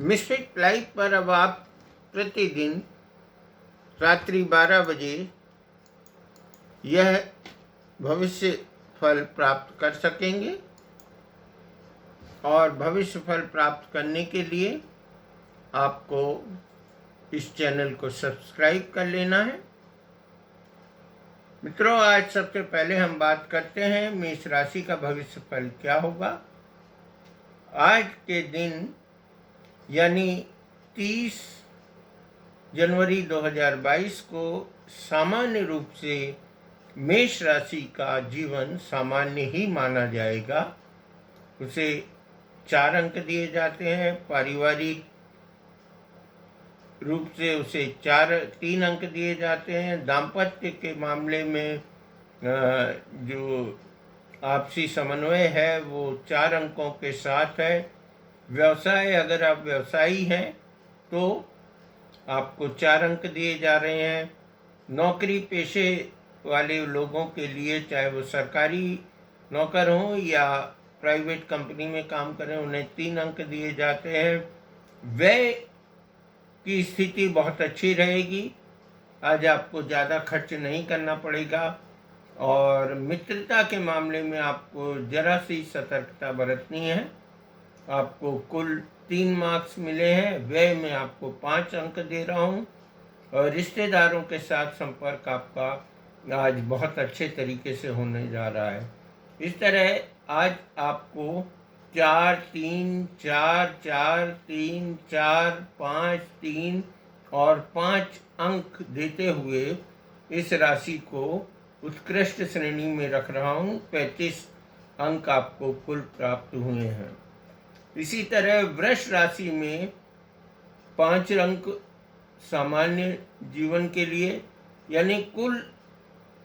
Mistake life पर अब आप प्रतिदिन रात्रि 12 बजे यह भविष्य फल प्राप्त कर सकेंगे। और भविष्य फल प्राप्त करने के लिए आपको इस चैनल को सब्सक्राइब कर लेना है। मित्रों, आज सबसे पहले हम बात करते हैं मेष राशि का भविष्य फल क्या होगा। आज के दिन यानी 30 जनवरी 2022 को सामान्य रूप से मेष राशि का जीवन सामान्य ही माना जाएगा। उसे 4 अंक दिए जाते हैं। पारिवारिक रूप से उसे 3 अंक दिए जाते हैं। दाम्पत्य के मामले में जो आपसी समन्वय है वो 4 अंकों के साथ है। व्यवसाय, अगर आप व्यवसायी हैं तो आपको 4 अंक दिए जा रहे हैं। नौकरी पेशे वाले लोगों के लिए, चाहे वो सरकारी नौकर हों या प्राइवेट कंपनी में काम करें, उन्हें 3 अंक दिए जाते हैं। व्यय की स्थिति बहुत अच्छी रहेगी। आज आपको ज़्यादा खर्च नहीं करना पड़ेगा। और मित्रता के मामले में आपको जरा सी सतर्कता बरतनी है। आपको कुल 3 मार्क्स मिले हैं। व्यय में आपको 5 अंक दे रहा हूँ। और रिश्तेदारों के साथ संपर्क आपका आज बहुत अच्छे तरीके से होने जा रहा है। इस तरह आज आपको 4 3 4 4 3 4 5 3 और 5 अंक देते हुए इस राशि को उत्कृष्ट श्रेणी में रख रहा हूँ। 35 अंक आपको कुल प्राप्त हुए हैं। इसी तरह वृष राशि में 5 अंक सामान्य जीवन के लिए, यानी कुल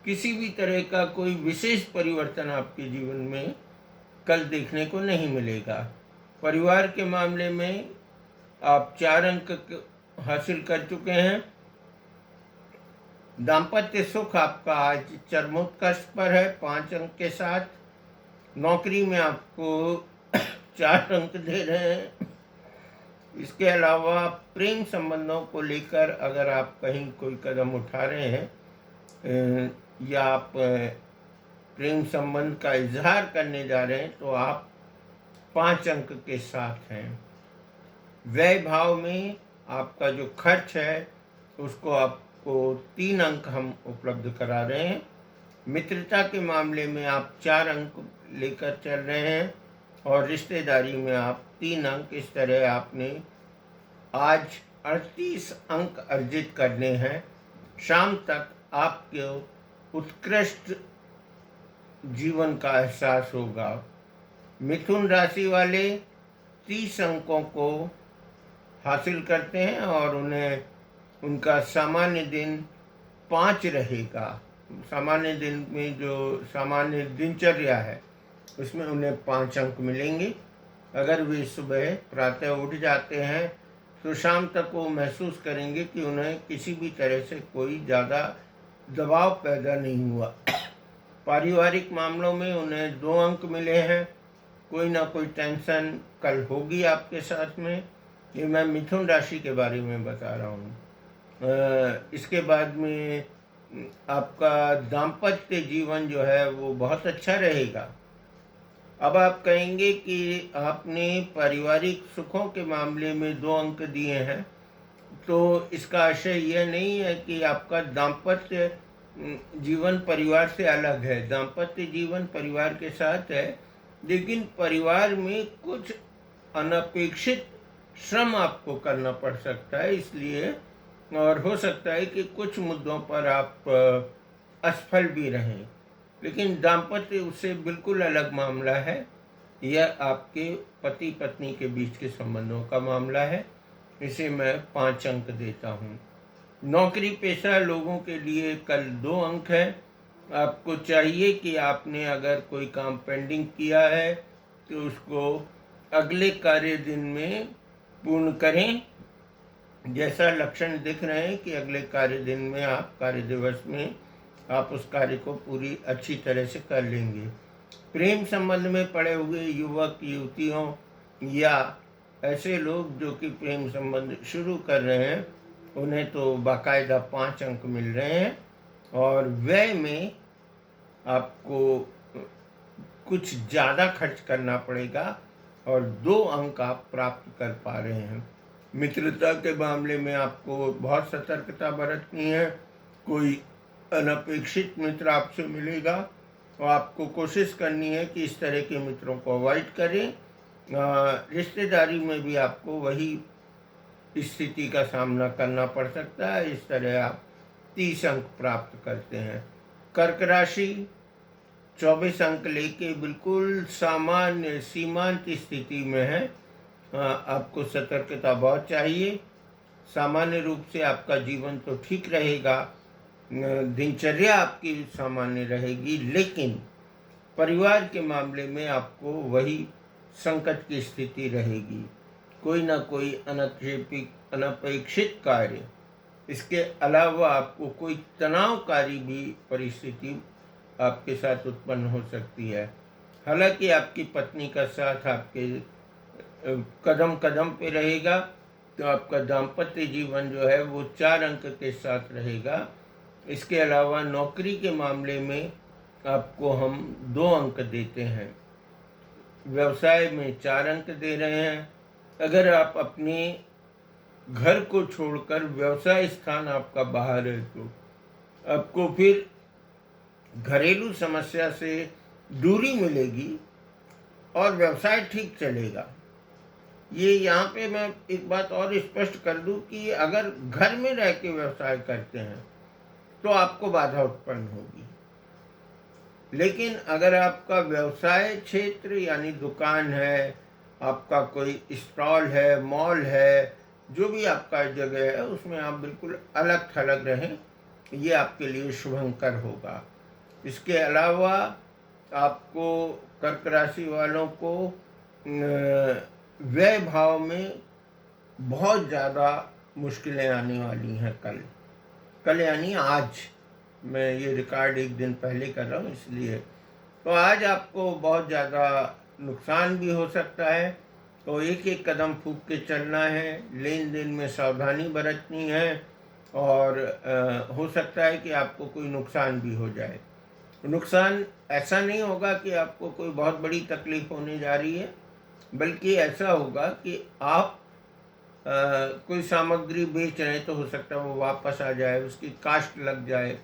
किसी भी तरह का कोई विशेष परिवर्तन आपके जीवन में कल देखने को नहीं मिलेगा। परिवार के मामले में आप 4 अंक हासिल कर चुके हैं। दाम्पत्य सुख आपका आज चरमोत्कर्ष पर है 5 अंक के साथ। नौकरी में आपको 4 अंक दे रहे हैं। इसके अलावा प्रेम संबंधों को लेकर अगर आप कहीं कोई कदम उठा रहे हैं या आप प्रेम संबंध का इजहार करने जा रहे हैं तो आप 5 अंक के साथ हैं। व्यय भाव में आपका जो खर्च है उसको आपको 3 अंक हम उपलब्ध करा रहे हैं। मित्रता के मामले में आप 4 अंक लेकर चल रहे हैं और रिश्तेदारी में आप 3 अंक। इस तरह आपने आज 38 अंक अर्जित करने हैं। शाम तक आपको उत्कृष्ट जीवन का एहसास होगा। मिथुन राशि वाले 30 अंकों को हासिल करते हैं और उन्हें उनका सामान्य दिन 5 रहेगा। सामान्य दिन में जो सामान्य दिनचर्या है उसमें उन्हें 5 अंक मिलेंगे। अगर वे सुबह प्रातः उठ जाते हैं तो शाम तक वो महसूस करेंगे कि उन्हें किसी भी तरह से कोई ज़्यादा दबाव पैदा नहीं हुआ। पारिवारिक मामलों में उन्हें 2 अंक मिले हैं। कोई ना कोई टेंशन कल होगी आपके साथ में। ये मैं मिथुन राशि के बारे में बता रहा हूँ। इसके बाद में आपका दाम्पत्य जीवन जो है वो बहुत अच्छा रहेगा। अब आप कहेंगे कि आपने पारिवारिक सुखों के मामले में 2 अंक दिए हैं, तो इसका आशय यह नहीं है कि आपका दाम्पत्य जीवन परिवार से अलग है। दाम्पत्य जीवन परिवार के साथ है, लेकिन परिवार में कुछ अनपेक्षित श्रम आपको करना पड़ सकता है। इसलिए और हो सकता है कि कुछ मुद्दों पर आप असफल भी रहें, लेकिन दाम्पत्य उससे बिल्कुल अलग मामला है। यह आपके पति पत्नी के बीच के संबंधों का मामला है। इसे मैं 5 अंक देता हूँ। नौकरी पेशा लोगों के लिए कल 2 अंक है। आपको चाहिए कि आपने अगर कोई काम पेंडिंग किया है तो उसको अगले कार्य दिन में पूर्ण करें। जैसा लक्षण दिख रहे हैं कि अगले कार्य दिन में आप कार्य दिवस में आप उस कार्य को पूरी अच्छी तरह से कर लेंगे। प्रेम संबंध में पड़े हुए युवक युवतियों या ऐसे लोग जो कि प्रेम संबंध शुरू कर रहे हैं, उन्हें तो बाकायदा 5 अंक मिल रहे हैं, और व्यय में आपको कुछ ज़्यादा खर्च करना पड़ेगा और 2 अंक आप प्राप्त कर पा रहे हैं। मित्रता के मामले में आपको बहुत सतर्कता बरतनी है। कोई अनपेक्षित मित्र आपसे मिलेगा और आपको कोशिश करनी है कि इस तरह के मित्रों को अवॉइड करें। रिश्तेदारी में भी आपको वही स्थिति का सामना करना पड़ सकता है। इस तरह आप 30 अंक प्राप्त करते हैं। कर्क राशि 24 अंक लेके बिल्कुल सामान्य सीमांत स्थिति में है। आपको सतर्कता बहुत चाहिए। सामान्य रूप से आपका जीवन तो ठीक रहेगा, दिनचर्या आपकी सामान्य रहेगी, लेकिन परिवार के मामले में आपको वही संकट की स्थिति रहेगी। कोई ना कोई अनपेक्षित कार्य, इसके अलावा आपको कोई तनावकारी भी परिस्थिति आपके साथ उत्पन्न हो सकती है। हालांकि आपकी पत्नी का साथ आपके कदम कदम पे रहेगा, तो आपका दाम्पत्य जीवन जो है वो 4 अंक के साथ रहेगा। इसके अलावा नौकरी के मामले में आपको हम 2 अंक देते हैं। व्यवसाय में 4 अंक दे रहे हैं। अगर आप अपने घर को छोड़कर व्यवसाय स्थान आपका बाहर है, तो आपको फिर घरेलू समस्या से दूरी मिलेगी और व्यवसाय ठीक चलेगा। ये यहाँ पे मैं एक बात और स्पष्ट कर दूं कि अगर घर में रह के व्यवसाय करते हैं तो आपको बाधा उत्पन्न होगी, लेकिन अगर आपका व्यवसाय क्षेत्र यानी दुकान है, आपका कोई स्टॉल है, मॉल है, जो भी आपका जगह है, उसमें आप बिल्कुल अलग थलग रहें, ये आपके लिए शुभंकर होगा। इसके अलावा आपको कर्क राशि वालों को व्यय भाव में बहुत ज़्यादा मुश्किलें आने वाली हैं। कल यानी आज, मैं ये रिकॉर्ड एक दिन पहले कर रहा हूँ इसलिए, तो आज आपको बहुत ज़्यादा नुकसान भी हो सकता है। तो एक एक कदम फूंक के चलना है, लेन देन में सावधानी बरतनी है, और हो सकता है कि आपको कोई नुकसान भी हो जाए। नुकसान ऐसा नहीं होगा कि आपको कोई बहुत बड़ी तकलीफ होने जा रही है, बल्कि ऐसा होगा कि आप कोई सामग्री बेच रहे हैं, तो हो सकता है वो वापस आ जाए, उसकी कास्ट लग जाए,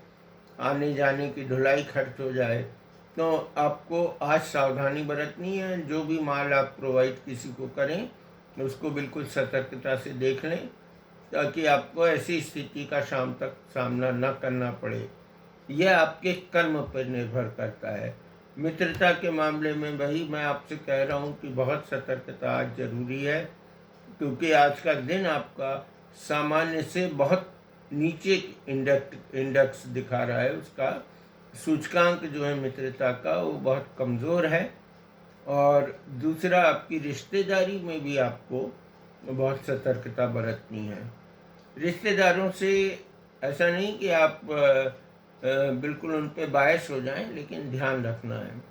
आने जाने की ढुलाई खर्च हो जाए। तो आपको आज सावधानी बरतनी है। जो भी माल आप प्रोवाइड किसी को करें, उसको बिल्कुल सतर्कता से देख लें, ताकि आपको ऐसी स्थिति का शाम तक सामना न करना पड़े। यह आपके कर्म पर निर्भर करता है। मित्रता के मामले में वही मैं आपसे कह रहा हूँ कि बहुत सतर्कता आज जरूरी है, क्योंकि आज का दिन आपका सामान्य से बहुत नीचे इंडेक्स दिखा रहा है। उसका सूचकांक जो है मित्रता का, वो बहुत कमज़ोर है। और दूसरा, आपकी रिश्तेदारी में भी आपको बहुत सतर्कता बरतनी है। रिश्तेदारों से ऐसा नहीं कि आप बिल्कुल उन पे बायस हो जाएं, लेकिन ध्यान रखना है।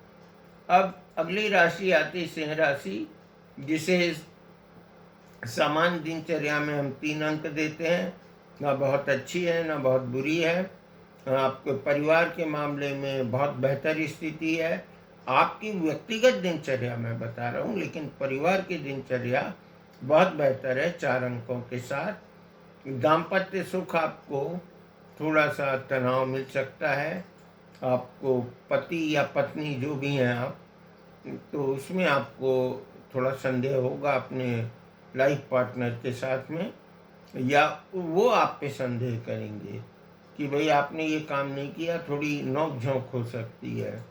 अब अगली राशि आती सिंह राशि, जिसे सामान्य दिनचर्या में हम 3 अंक देते हैं। ना बहुत अच्छी है, ना बहुत बुरी है। आपके परिवार के मामले में बहुत बेहतर स्थिति है। आपकी व्यक्तिगत दिनचर्या मैं बता रहा हूँ, लेकिन परिवार की दिनचर्या बहुत बेहतर है 4 अंकों के साथ। दाम्पत्य सुख आपको थोड़ा सा तनाव मिल सकता है। आपको पति या पत्नी जो भी हैं आप, तो उसमें आपको थोड़ा संदेह होगा अपने लाइफ पार्टनर के साथ में, या वो आप पे संदेह करेंगे कि भाई आपने ये काम नहीं किया, थोड़ी नोक झोंक हो सकती है।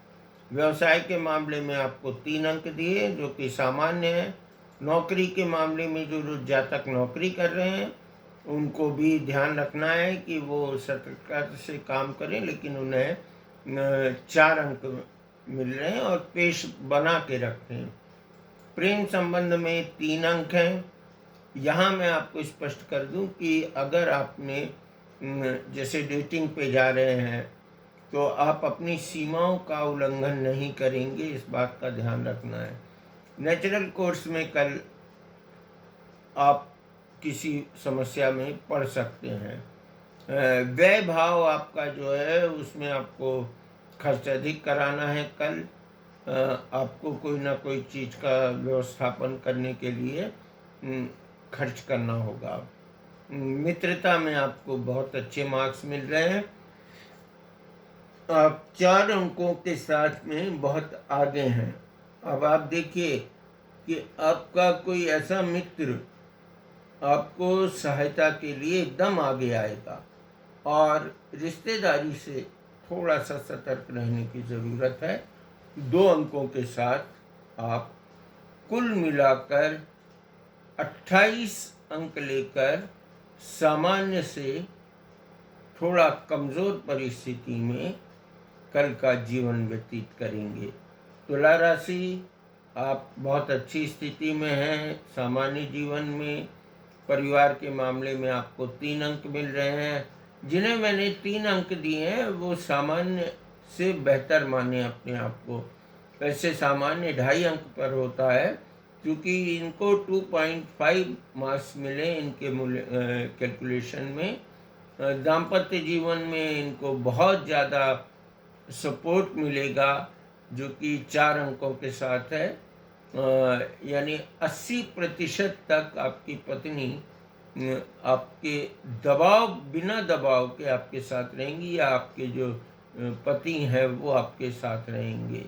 व्यवसाय के मामले में आपको 3 अंक दिए, जो कि सामान्य है। नौकरी के मामले में जो जातक नौकरी कर रहे हैं, उनको भी ध्यान रखना है कि वो सतर्कता से काम करें, लेकिन उन्हें 4 अंक मिल रहे हैं और पेश बना के रखें। प्रेम संबंध में 3 अंक हैं। यहाँ मैं आपको स्पष्ट कर दूं कि अगर आपने जैसे डेटिंग पे जा रहे हैं, तो आप अपनी सीमाओं का उल्लंघन नहीं करेंगे, इस बात का ध्यान रखना है। नेचुरल कोर्स में कल आप किसी समस्या में पड़ सकते हैं। व्यय भाव आपका जो है उसमें आपको खर्च अधिक कराना है कल। आपको कोई ना कोई चीज़ का व्यवस्थापन करने के लिए खर्च करना होगा। मित्रता में आपको बहुत अच्छे मार्क्स मिल रहे हैं। आप 4 अंकों के साथ में बहुत आगे हैं। अब आप देखिए कि आपका कोई ऐसा मित्र आपको सहायता के लिए एकदम आगे आएगा, और रिश्तेदारी से थोड़ा सा सतर्क रहने की ज़रूरत है। 2 अंकों के साथ आप कुल मिलाकर 28 अंक लेकर सामान्य से थोड़ा कमज़ोर परिस्थिति में कल का जीवन व्यतीत करेंगे। तुला राशि, आप बहुत अच्छी स्थिति में हैं। सामान्य जीवन में परिवार के मामले में आपको 3 अंक मिल रहे हैं। जिन्हें मैंने 3 अंक दिए हैं वो सामान्य से बेहतर माने अपने आप को। वैसे सामान्य 2.5 अंक पर होता है, क्योंकि इनको 2.5 मार्क्स मिले इनके मूल्य कैलकुलेशन में। दाम्पत्य जीवन में इनको बहुत ज़्यादा सपोर्ट मिलेगा, जो कि 4 अंकों के साथ है। यानी 80% तक आपकी पत्नी आपके बिना दबाव के आपके साथ रहेंगी, या आपके जो पति हैं वो आपके साथ रहेंगे।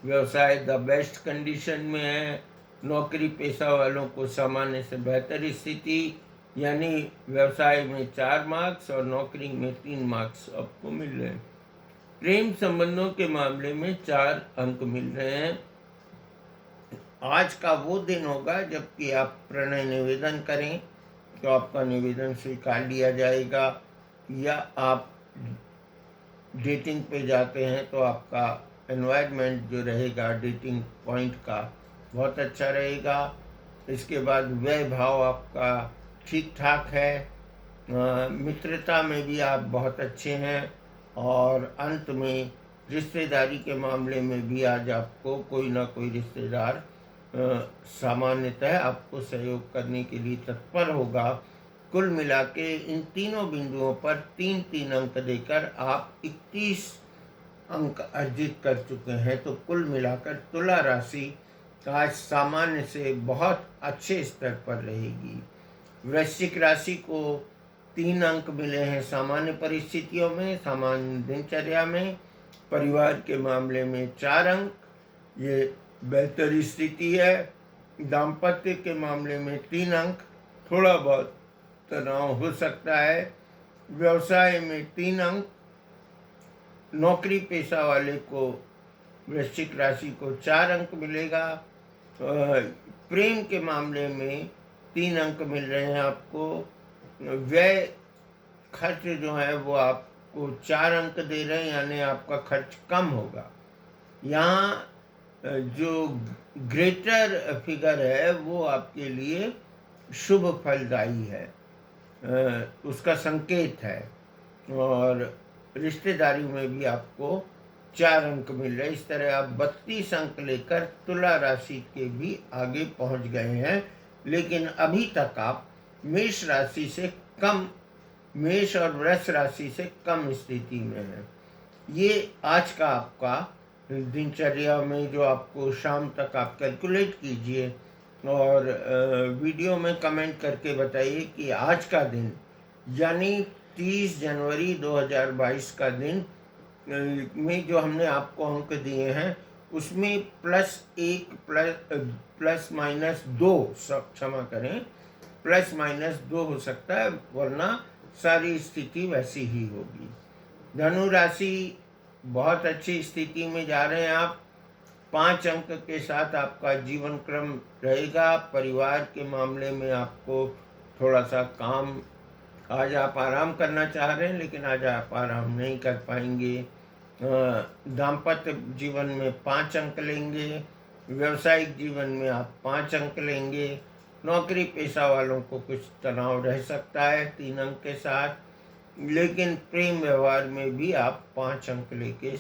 व्यवसाय द बेस्ट कंडीशन में है। नौकरी पेशा वालों को सामान्य से बेहतर स्थिति, यानी व्यवसाय में 4 मार्क्स और नौकरी में 3 मार्क्स आपको मिल रहे हैं। प्रेम संबंधों के मामले में 4 अंक मिल रहे हैं। आज का वो दिन होगा जबकि आप प्रणय निवेदन करें तो आपका निवेदन स्वीकार लिया जाएगा, या आप डेटिंग पे जाते हैं तो आपका एनवायरनमेंट जो रहेगा डेटिंग पॉइंट का बहुत अच्छा रहेगा। इसके बाद व्यय भाव आपका ठीक ठाक है। मित्रता में भी आप बहुत अच्छे हैं, और अंत में रिश्तेदारी के मामले में भी आज आपको कोई ना कोई रिश्तेदार सामान्यतः आपको सहयोग करने के लिए तत्पर होगा। कुल मिला के इन तीनों बिंदुओं पर 3-3 अंक देकर आप 31 अंक अर्जित कर चुके हैं। तो कुल मिलाकर तुला राशि आज सामान्य से बहुत अच्छे स्तर पर रहेगी। वृश्चिक राशि को 3 अंक मिले हैं सामान्य परिस्थितियों में, सामान्य दिनचर्या में। परिवार के मामले में 4 अंक, ये बेहतर स्थिति है। दाम्पत्य के मामले में 3 अंक, थोड़ा बहुत तनाव हो सकता है। व्यवसाय में 3 अंक। नौकरी पेशा वाले को, वृश्चिक राशि को 4 अंक मिलेगा। प्रेम के मामले में 3 अंक मिल रहे हैं आपको। व्यय खर्च जो है वो आपको 4 अंक दे रहे हैं, यानी आपका खर्च कम होगा। यहाँ जो ग्रेटर फिगर है वो आपके लिए शुभ फलदायी है, उसका संकेत है। और रिश्तेदारी में भी आपको 4 अंक मिल रहे हैं। इस तरह आप 32 अंक लेकर तुला राशि के भी आगे पहुंच गए हैं। लेकिन अभी तक आप मेष राशि से कम, मेष और वृष राशि से कम स्थिति में हैं। ये आज का आपका दिनचर्या में जो आपको शाम तक आप कैलकुलेट कीजिए, और वीडियो में कमेंट करके बताइए कि आज का दिन यानी 30 जनवरी 2022 का दिन में जो हमने आपको अंक दिए हैं उसमें +1 +-2, क्षमा करें, +-2 हो सकता है, वरना सारी स्थिति वैसी ही होगी। धनु राशि बहुत अच्छी स्थिति में जा रहे हैं आप। 5 अंक के साथ आपका जीवन क्रम रहेगा। परिवार के मामले में आपको थोड़ा सा काम, आज आप आराम करना चाह रहे हैं लेकिन आज आप आराम नहीं कर पाएंगे। दाम्पत्य जीवन में 5 अंक लेंगे। व्यवसायिक जीवन में आप 5 अंक लेंगे। नौकरी पेशा वालों को कुछ तनाव रह सकता है 3 अंक के साथ, लेकिन प्रेम व्यवहार में भी आप 5 अंक लेके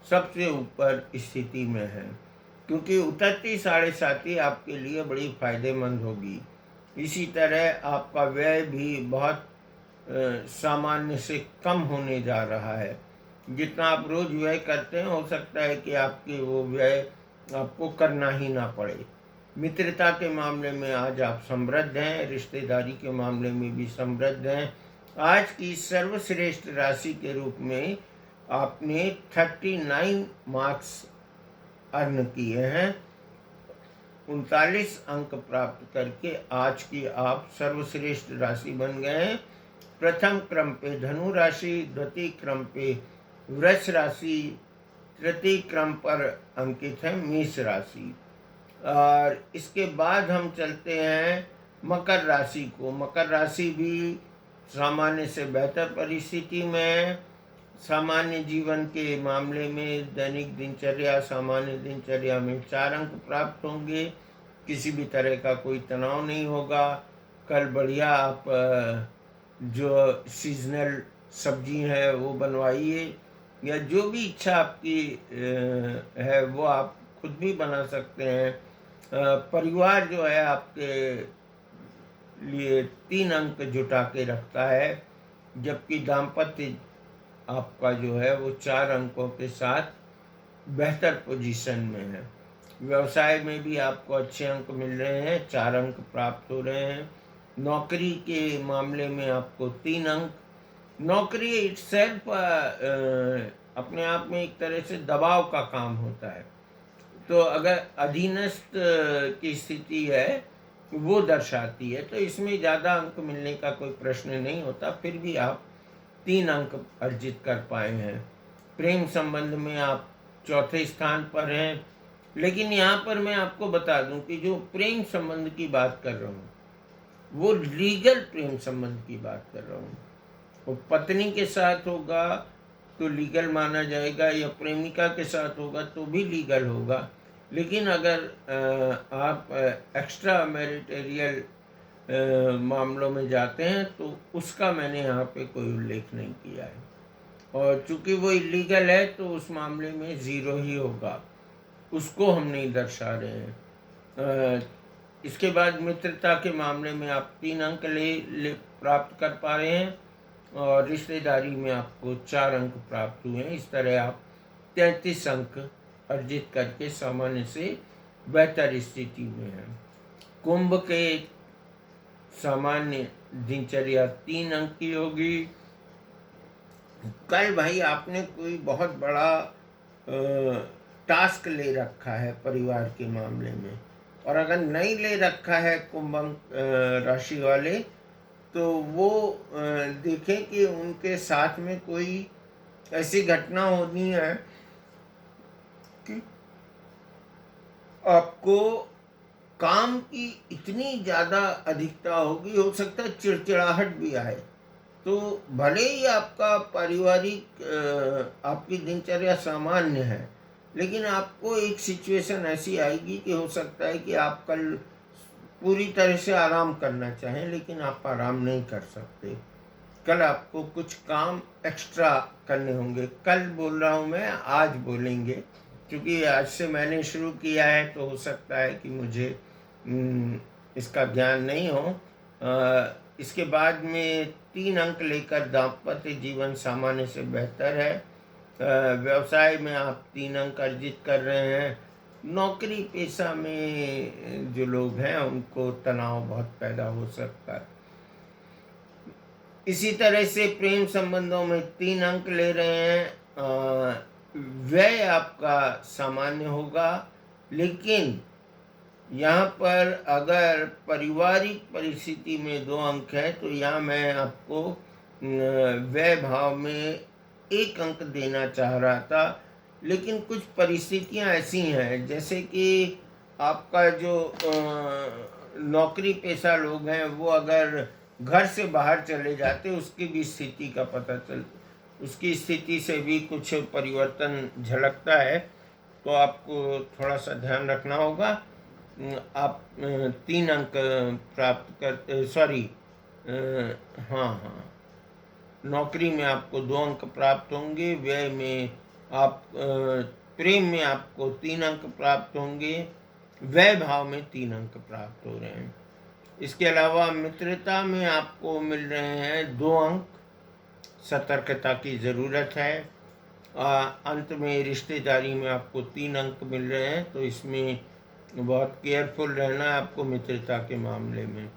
सबसे ऊपर स्थिति में हैं, क्योंकि उतरती 7.5 आपके लिए बड़ी फायदेमंद होगी। इसी तरह आपका व्यय भी बहुत सामान्य से कम होने जा रहा है। जितना आप रोज व्यय करते हैं, हो सकता है कि आपके वो व्यय आपको करना ही ना पड़े। मित्रता के मामले में आज आप समृद्ध हैं, रिश्तेदारी के मामले में भी समृद्ध हैं। आज की सर्वश्रेष्ठ राशि के रूप में आपने 39 मार्क्स अर्न किए हैं। 39 अंक प्राप्त करके आज की आप सर्वश्रेष्ठ राशि बन गए हैं। प्रथम क्रम पे धनु राशि, द्वितीय क्रम पे वृष राशि, तृतीय क्रम पर अंकित है मेष राशि। और इसके बाद हम चलते हैं मकर राशि को। मकर राशि भी सामान्य से बेहतर परिस्थिति में है। सामान्य जीवन के मामले में दैनिक दिनचर्या, सामान्य दिनचर्या में 4 अंक प्राप्त होंगे। किसी भी तरह का कोई तनाव नहीं होगा। कल बढ़िया आप जो सीजनल सब्जी है वो बनवाइए, या जो भी इच्छा आपकी है वो आप खुद भी बना सकते हैं। परिवार जो है आपके लिए 3 अंक जुटा के रखता है, जबकि दाम्पत्य आपका जो है वो 4 अंकों के साथ बेहतर पोजीशन में है। व्यवसाय में भी आपको अच्छे अंक मिल रहे हैं, 4 अंक प्राप्त हो रहे हैं। नौकरी के मामले में आपको 3 अंक। नौकरी इटसेल्फ अपने आप में एक तरह से दबाव का काम होता है, तो अगर अधीनस्थ की स्थिति है वो दर्शाती है, तो इसमें ज़्यादा अंक मिलने का कोई प्रश्न नहीं होता। फिर भी आप 3 अंक अर्जित कर पाए हैं। प्रेम संबंध में आप चौथे स्थान पर हैं। लेकिन यहाँ पर मैं आपको बता दूं कि जो प्रेम संबंध की बात कर रहा हूँ वो लीगल प्रेम संबंध की बात कर रहा हूँ। वो पत्नी के साथ होगा तो लीगल माना जाएगा, या प्रेमिका के साथ होगा तो भी लीगल होगा। लेकिन अगर आप एक्स्ट्रा मैरिटरियल मामलों में जाते हैं तो उसका मैंने यहाँ पे कोई उल्लेख नहीं किया है, और चूंकि वो इलीगल है तो उस मामले में 0 ही होगा, उसको हम नहीं दर्शा रहे हैं। इसके बाद मित्रता के मामले में आप 3 अंक ले प्राप्त कर पा रहे हैं, और रिश्तेदारी में आपको 4 अंक प्राप्त हुए हैं। इस तरह आप 33 अंक अर्जित करके सामान्य से बेहतर स्थिति में हैं। कुंभ के सामान्य दिनचर्या 3 अंक की होगी। कल भाई आपने कोई बहुत बड़ा टास्क ले रखा है परिवार के मामले में, और अगर नहीं ले रखा है कुंभ राशि वाले, तो वो देखें कि उनके साथ में कोई ऐसी घटना होनी है कि आपको काम की इतनी ज़्यादा अधिकता होगी, हो सकता है चिड़चिड़ाहट भी आए। तो भले ही आपका पारिवारिक आपकी दिनचर्या सामान्य है, लेकिन आपको एक सिचुएशन ऐसी आएगी कि हो सकता है कि आप कल पूरी तरह से आराम करना चाहें, लेकिन आप आराम नहीं कर सकते। कल आपको कुछ काम एक्स्ट्रा करने होंगे। कल बोल रहा हूँ मैं, आज बोलेंगे, क्योंकि आज से मैंने शुरू किया है तो हो सकता है कि मुझे इसका ज्ञान नहीं हो। इसके बाद में 3 अंक लेकर दाम्पत्य जीवन सामान्य से बेहतर है। व्यवसाय में आप 3 अंक अर्जित कर रहे हैं। नौकरी पेशा में जो लोग हैं उनको तनाव बहुत पैदा हो सकता है। इसी तरह से प्रेम संबंधों में 3 अंक ले रहे हैं। व्यय आपका सामान्य होगा, लेकिन यहाँ पर अगर पारिवारिक परिस्थिति में 2 अंक है तो यहाँ मैं आपको व्यय भाव में 1 अंक देना चाह रहा था। लेकिन कुछ परिस्थितियाँ ऐसी हैं, जैसे कि आपका जो नौकरी पेशा लोग हैं वो अगर घर से बाहर चले जाते, उसकी भी स्थिति का पता उसकी स्थिति से भी कुछ परिवर्तन झलकता है, तो आपको थोड़ा सा ध्यान रखना होगा। आप 3 अंक प्राप्त कर नौकरी में आपको 2 अंक प्राप्त होंगे। व्यय में आप प्रेम में आपको 3 अंक प्राप्त होंगे। व्यय भाव में 3 अंक प्राप्त हो रहे हैं। इसके अलावा मित्रता में आपको मिल रहे हैं 2 अंक। सतर्कता की ज़रूरत है। अंत में रिश्तेदारी में आपको 3 अंक मिल रहे हैं, तो इसमें बहुत केयरफुल रहना है आपको मित्रता के मामले में।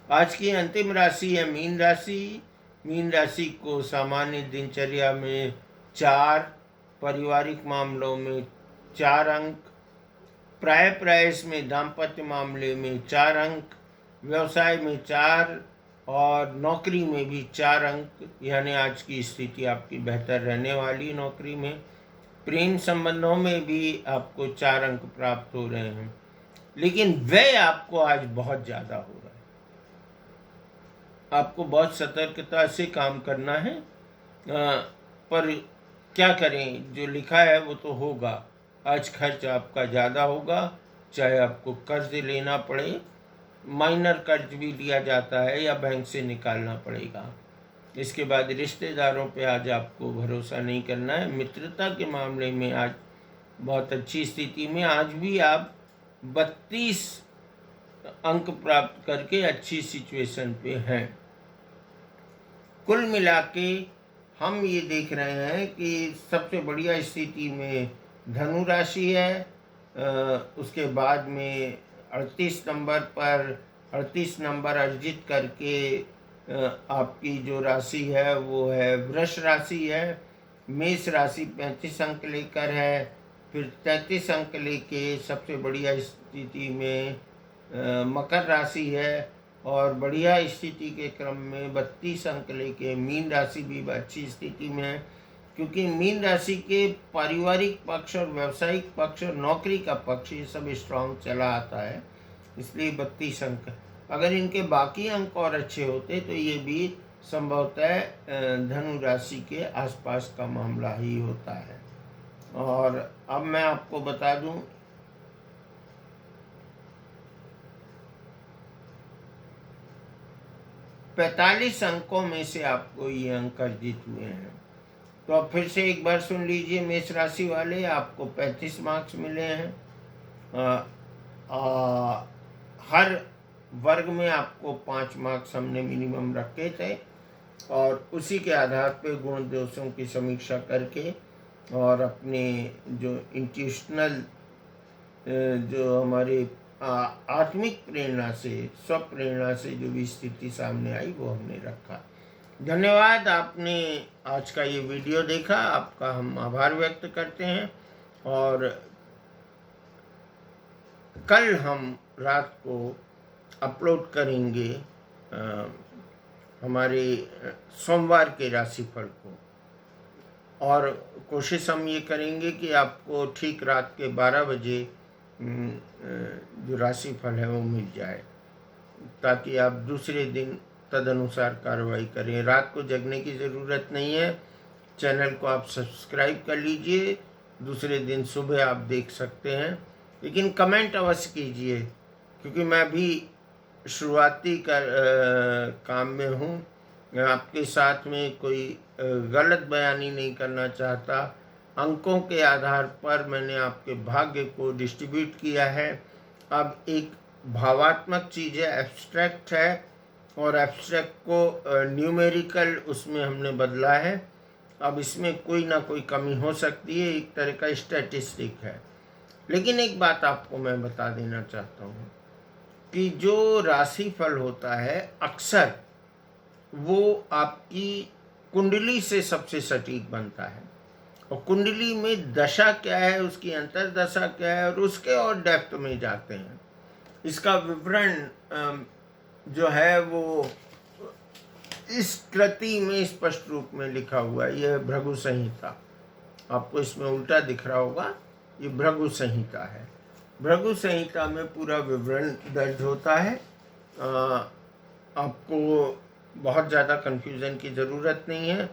आज की अंतिम राशि है मीन राशि। मीन राशि को सामान्य दिनचर्या में 4, पारिवारिक मामलों में 4 अंक, प्राय इसमें दाम्पत्य मामले में 4 अंक, व्यवसाय में 4 और नौकरी में भी 4 अंक, यानी आज की स्थिति आपकी बेहतर रहने वाली नौकरी में। प्रेम संबंधों में भी आपको 4 अंक प्राप्त हो रहे हैं, लेकिन व्यय आपको आज बहुत ज़्यादा हो रहा है। आपको बहुत सतर्कता से काम करना है, पर क्या करें, जो लिखा है वो तो होगा। आज खर्च आपका ज़्यादा होगा, चाहे आपको कर्ज लेना पड़े, माइनर कर्ज भी लिया जाता है या बैंक से निकालना पड़ेगा। इसके बाद रिश्तेदारों पे आज आपको भरोसा नहीं करना है। मित्रता के मामले में आज बहुत अच्छी स्थिति में, आज भी आप 32 अंक प्राप्त करके अच्छी सिचुएशन पे हैं। कुल मिला के हम ये देख रहे हैं कि सबसे बढ़िया स्थिति में धनु राशि है। उसके बाद में 38 नंबर अर्जित करके आपकी जो राशि है वो है वृष राशि है। मेष राशि 35 अंक लेकर है। फिर 33 अंक लेके सबसे बढ़िया स्थिति में मकर राशि है, और बढ़िया स्थिति के क्रम में 32 अंक लेके मीन राशि भी अच्छी स्थिति में है, क्योंकि मीन राशि के पारिवारिक पक्ष और व्यावसायिक पक्ष और नौकरी का पक्ष ये सब स्ट्रांग चला आता है, इसलिए 32 अंक। अगर इनके बाकी अंक और अच्छे होते तो ये भी संभवतः धनु राशि के आसपास का मामला ही होता है। और अब मैं आपको बता दूं, 45 अंकों में से आपको ये अंक अर्जित हुए हैं। तो अब फिर से एक बार सुन लीजिए, मेष राशि वाले, आपको 35 मार्क्स मिले हैं। हर वर्ग में आपको 5 मार्क्स हमने मिनिमम रखे थे, और उसी के आधार पर गुण दोषों की समीक्षा करके और अपने जो इंट्यूशनल जो हमारे आत्मिक प्रेरणा से, स्व प्रेरणा से जो भी स्थिति सामने आई वो हमने रखा। धन्यवाद, आपने आज का ये वीडियो देखा, आपका हम आभार व्यक्त करते हैं। और कल हम रात को अपलोड करेंगे हमारे सोमवार के राशिफल को, और कोशिश हम ये करेंगे कि आपको ठीक रात के 12 बजे जो राशिफल है वो मिल जाए, ताकि आप दूसरे दिन तदनुसार कार्रवाई करें। रात को जगने की ज़रूरत नहीं है। चैनल को आप सब्सक्राइब कर लीजिए, दूसरे दिन सुबह आप देख सकते हैं, लेकिन कमेंट अवश्य कीजिए, क्योंकि मैं भी शुरुआती काम में हूँ। मैं आपके साथ में कोई गलत बयानी नहीं करना चाहता। अंकों के आधार पर मैंने आपके भाग्य को डिस्ट्रीब्यूट किया है। अब एक भावात्मक चीज़ है, एब्स्ट्रैक्ट है, और एब्स्ट्रैक्ट को न्यूमेरिकल उसमें हमने बदला है। अब इसमें कोई ना कोई कमी हो सकती है, एक तरह का स्टैटिस्टिक है। लेकिन एक बात आपको मैं बता देना चाहता हूँ कि जो राशिफल होता है अक्सर वो आपकी कुंडली से सबसे सटीक बनता है, और कुंडली में दशा क्या है, उसकी अंतर्दशा क्या है, और उसके और डेप्थ में जाते हैं। इसका विवरण जो है वो इस कृति में स्पष्ट रूप में लिखा हुआ है। यह भृगु संहिता, आपको इसमें उल्टा दिख रहा होगा, ये भृगु संहिता है। भृगु संहिता में पूरा विवरण दर्ज होता है। आपको बहुत ज़्यादा कन्फ्यूज़न की ज़रूरत नहीं है।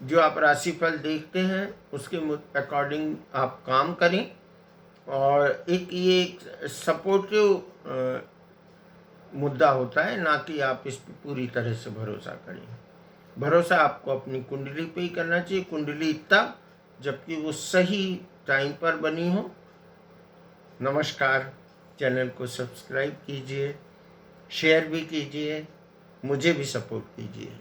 जो आप राशिफल देखते हैं उसके अकॉर्डिंग आप काम करें, और ये एक सपोर्टिव मुद्दा होता है, ना कि आप इस पर पूरी तरह से भरोसा करें। भरोसा आपको अपनी कुंडली पे ही करना चाहिए, कुंडली तब जबकि वो सही टाइम पर बनी हो। नमस्कार, चैनल को सब्सक्राइब कीजिए, शेयर भी कीजिए, मुझे भी सपोर्ट कीजिए।